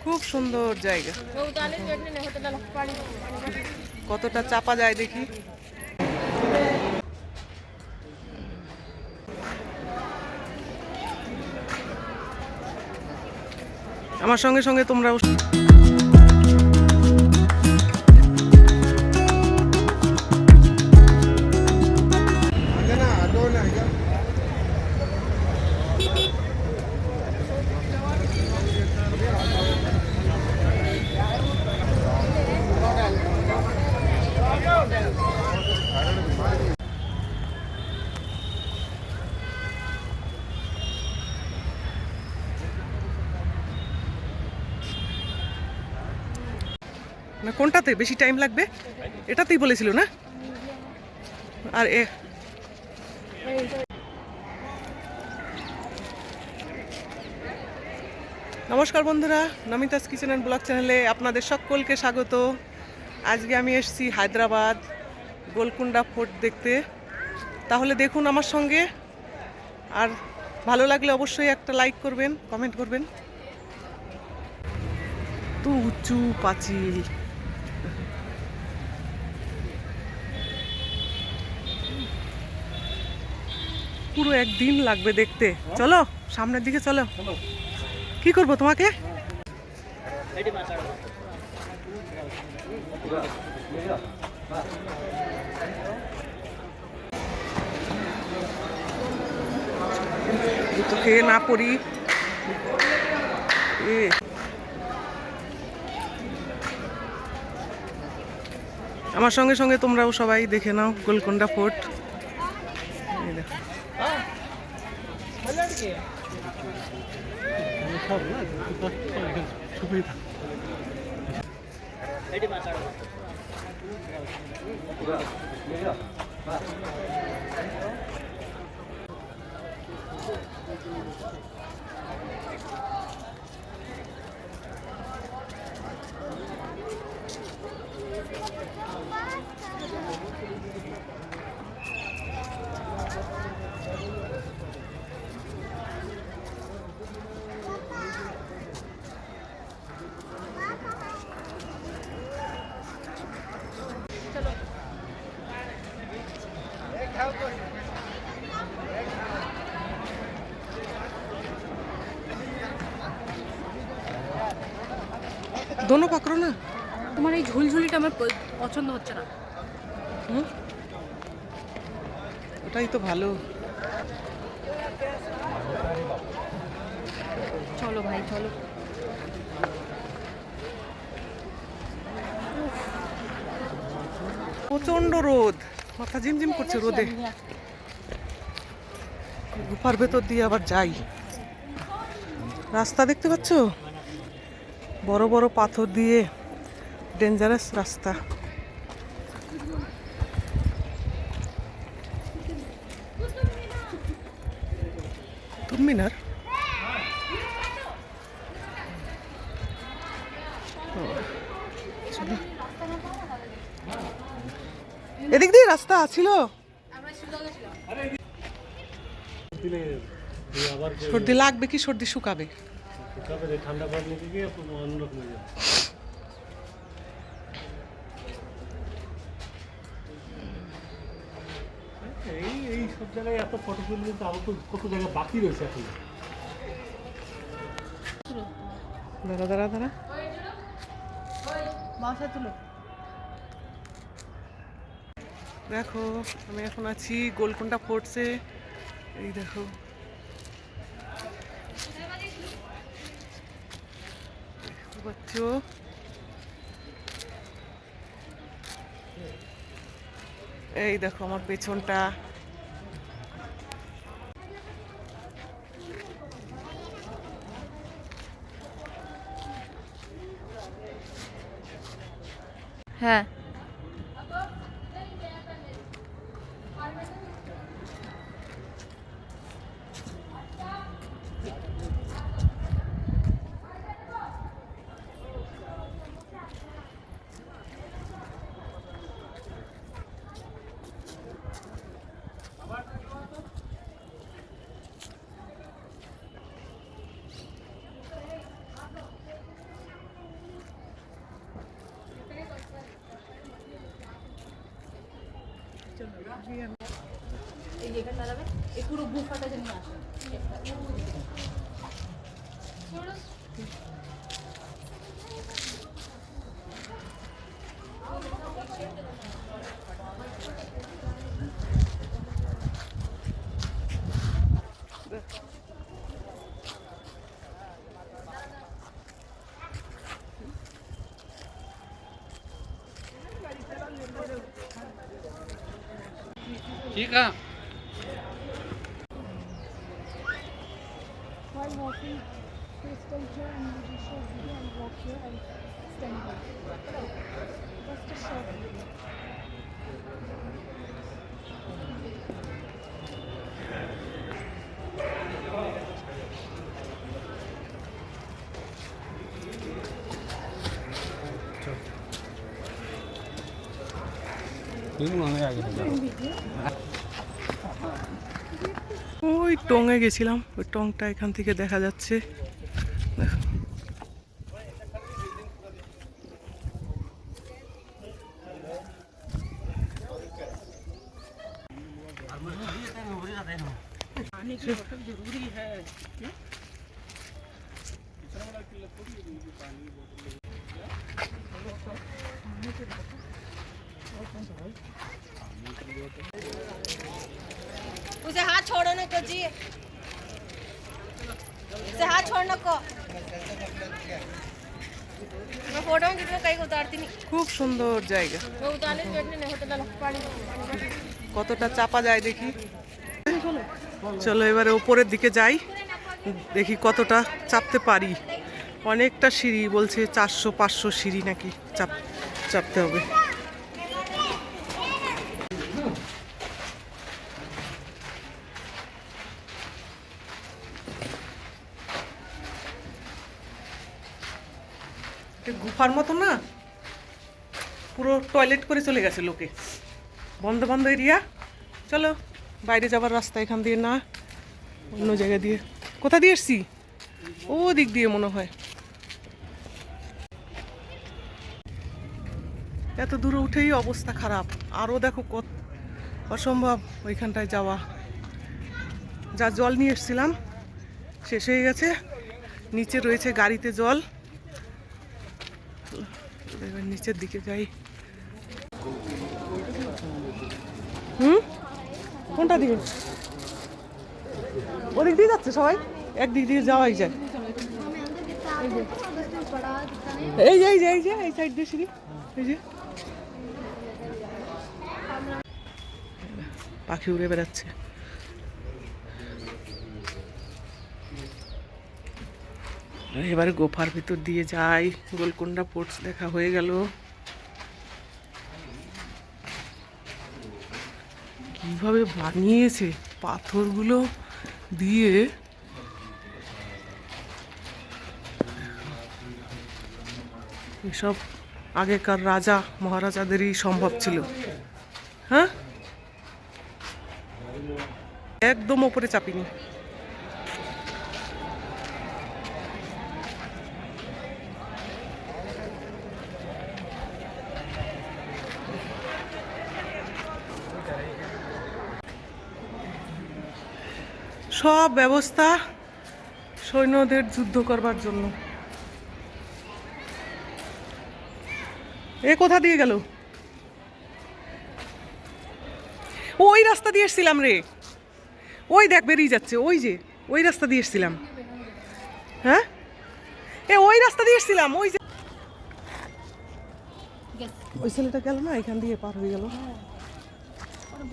খুব সুন্দর জায়গা, কতটা চাপা যায় দেখি। আমার সঙ্গে সঙ্গে তোমরাও। না কোনটাতে বেশি টাইম লাগবে? এটাতেই বলেছিল না? আর নমস্কার বন্ধুরা, নমিতাস কিচেন অ্যান্ড ব্লগ চ্যানেলে আপনাদের সকলকে স্বাগত। আজকে আমি এসেছি হায়দ্রাবাদ গোলকুন্ডা ফোর্ট দেখতে। তাহলে দেখুন আমার সঙ্গে, আর ভালো লাগলে অবশ্যই একটা লাইক করবেন, কমেন্ট করবেন। তো উঁচু পাঁচিল, পুরো একদিন লাগবে দেখতে। চলো সামনের দিকে চলো। কি করবো তোমাকে? তো খেয়ে না পড়ি। আমার সঙ্গে সঙ্গে তোমরাও সবাই দেখে নাও গোলকুন্ডা ফোর্ট। এই দেখো দোনো পাকড়ো না। তোমার এই ঝুলঝুলিটা আমার পছন্দ হচ্ছে না। ওটাই তো ভালো। চলো ভাই চলো। প্রচন্ড রোদ, মাথা ঝিমঝিম করছে রোদে। গুফার ভেতর দিয়ে আবার যাই। রাস্তা দেখতে পাচ্ছ, বড় বড় পাথর দিয়ে, ডেঞ্জারাস রাস্তা। মিনার এদিক দিয়ে রাস্তা ছিল। সর্দি লাগবে কি সর্দি শুকাবে? ঠান্ডা পানি থেকে অন্যরকম হয়ে যাবে। এই সব জায়গায় এত ফটো তুললে কিন্তু আমার তো কত জায়গায় বাকি রয়েছে এখন। দাঁড়া দাঁড়া দাঁড়া, দেখো আমি এখন আছি গোলকুন্ডা ফোর্টসে। এই দেখো পাচ্ছ, এই দেখো আমার পেছনটা। হ্যাঁ এই যেখানে দাঁড়াবে এই পুরো গুফাটা যেন আসে ठीक है While walking, please stay here and we will short video and walk here and stand here. Just a short video. ওই টঙে গেছিলাম, ওই টংটা এখান থেকে দেখা যাচ্ছে। उसे हाथ छोड़ने को जी, उसे हाथ छोड़ने को। मैं फोटो में किसी को कहीं उतारती नहीं, খুব সুন্দর জায়গা। मैं उतारने की बैठने नहीं होता ना पानी। কতটা চাপা যায় দেখি। চলো এবারে উপরের দিকে যাই, দেখি কতটা চাপতে পারি। অনেকটা সিঁড়ি, বলছে 400-500 সিঁড়ি নাকি চাপতে হবে। গুফার মতো না, পুরো টয়লেট করে চলে গেছে লোকে। বন্ধ বন্ধ এরিয়া। চলো বাইরে যাবার রাস্তা এখান দিয়ে না, অন্য জায়গা দিয়ে। কোথা দিয়ে এসছি? ও দিক দিয়ে মনে হয়। এত দূরে উঠেই অবস্থা খারাপ, আরও দেখো কত অসম্ভব ওইখানটায় যাওয়া। যা জল নিয়ে এসছিলাম শেষ হয়ে গেছে, নিচে রয়েছে গাড়িতে জল। এবার নিচের দিকে যাই। কোনটা দিকে? ওদিক দিয়ে যাচ্ছে সবাই, একদিক দিয়ে যাওয়াই যায়। এই যে এই যে এই যে এই সাইড দিয়ে সিঁড়ি, এই যে পাখি উড়ে বেড়াচ্ছে। এবারে গোফার ভিতর দিয়ে যাই। গোলকুন্ডা ফোর্টস দেখা হয়ে গেল। কিভাবে বানিয়েছে পাথরগুলো দিয়ে, এসব আগেকার রাজা মহারাজাদেরই সম্ভব ছিল। হ্যাঁ, একদম ওপরে চাপিনি। সব ব্যবস্থা সৈন্যদের যুদ্ধ করবার জন্য। এ কোথা দিয়ে গেল? ওই রাস্তা দিয়ে এসছিলাম রে, ওই দেখ বেরিয়ে যাচ্ছে, ওই যে ওই রাস্তা দিয়ে এসছিলাম। হ্যাঁ, এ ওই রাস্তা দিয়ে এসছিলাম, ওই যে ওই ছেলেটা গেল না, এখান দিয়ে পার হয়ে গেল।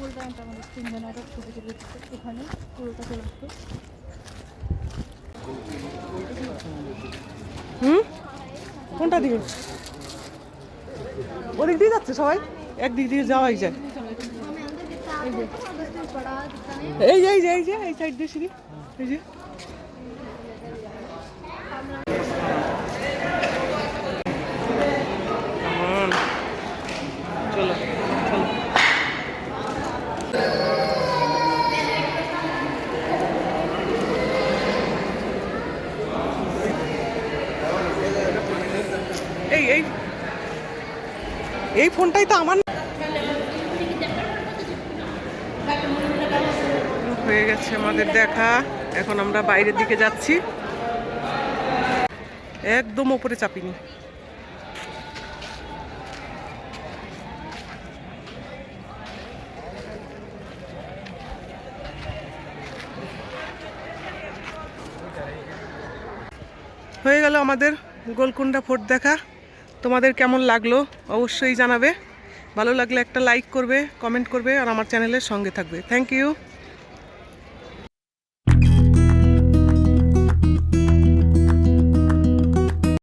বলবেন তো আমাদের 3 জন আগে ছবি তুলে এখানে পুরোটা চলে আসতো। কোনটা দিকে? ওদিক দিয়ে যাচ্ছে সবাই, একদিক দিয়ে যাওয়াই যায়। এই যে এই যে এই যে এই সাইড দিয়ে সিঁড়ি, এই যে চলো চলো। এই এই এই ফোনটাই তো আমার। হয়ে গেছে আমাদের দেখা। এখন আমরা বাইরের দিকে যাচ্ছি, একদম ওপরে চাপিনি। হয়ে গেল আমাদের গোলকুন্ডা ফোর্ট দেখা। তোমাদের কেমন লাগলো অবশ্যই জানাবে। ভালো লাগলে একটা লাইক করবে, কমেন্ট করবে আর আমার চ্যানেলের সঙ্গে থাকবে। Thank you.